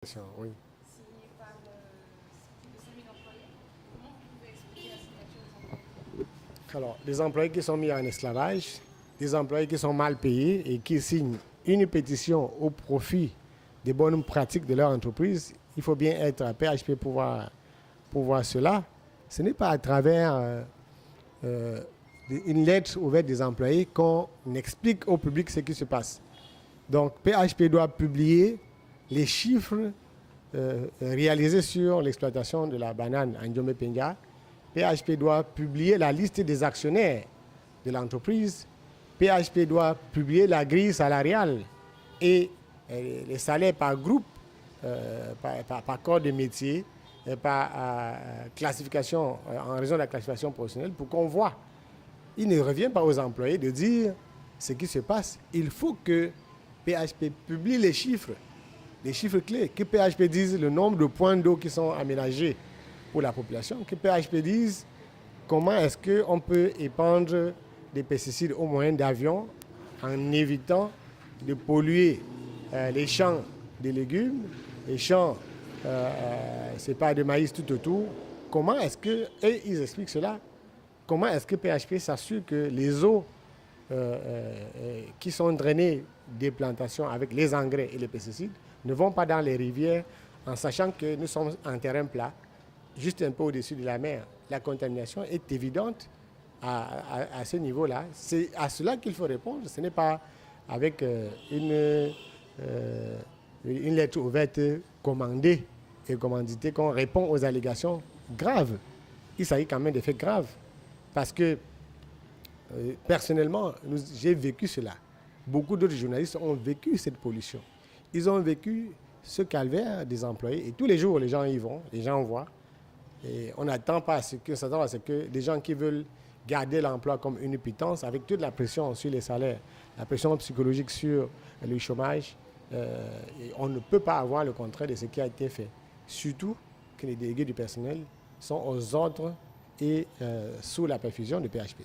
Oui. Signé par plus de 5000 employés. Comment vous pouvez expliquer la signature des employés? Alors, des employés qui sont mis en esclavage, des employés qui sont mal payés et qui signent une pétition au profit des bonnes pratiques de leur entreprise, il faut bien être à PHP pour voir cela. Ce n'est pas à travers une lettre ouverte des employés qu'on explique au public ce qui se passe. Donc, PHP doit publier les chiffres réalisés sur l'exploitation de la banane en Djomé-Penja. PHP doit publier la liste des actionnaires de l'entreprise. PHP doit publier la grille salariale et les salaires par groupe, par corps de métier, et par classification, en raison de la classification professionnelle, pour qu'on voit. Il ne revient pas aux employés de dire ce qui se passe. Il faut que PHP publie les chiffres clés, que PHP dise le nombre de points d'eau qui sont aménagés pour la population, que PHP dise comment est-ce qu'on peut épandre des pesticides au moyen d'avions en évitant de polluer les champs de légumes, les champs, c'est pas de maïs tout autour. Comment est-ce que, et ils expliquent cela, comment est-ce que PHP s'assure que les eaux qui sont drainées des plantations avec les engrais et les pesticides ne vont pas dans les rivières en sachant que nous sommes en terrain plat, juste un peu au-dessus de la mer. La contamination est évidente à ce niveau-là. C'est à cela qu'il faut répondre. Ce n'est pas avec une lettre ouverte commandée et commanditée qu'on répond aux allégations graves. Il s'agit quand même de faits graves. Parce que, personnellement, j'ai vécu cela. Beaucoup d'autres journalistes ont vécu cette pollution. Ils ont vécu ce calvaire des employés. Et tous les jours, les gens y vont, les gens voient. Et on n'attend pas à ce que des gens qui veulent garder l'emploi comme une pitance, avec toute la pression sur les salaires, la pression psychologique sur le chômage, et on ne peut pas avoir le contraire de ce qui a été fait. Surtout que les délégués du personnel sont aux ordres et sous la perfusion de PHP.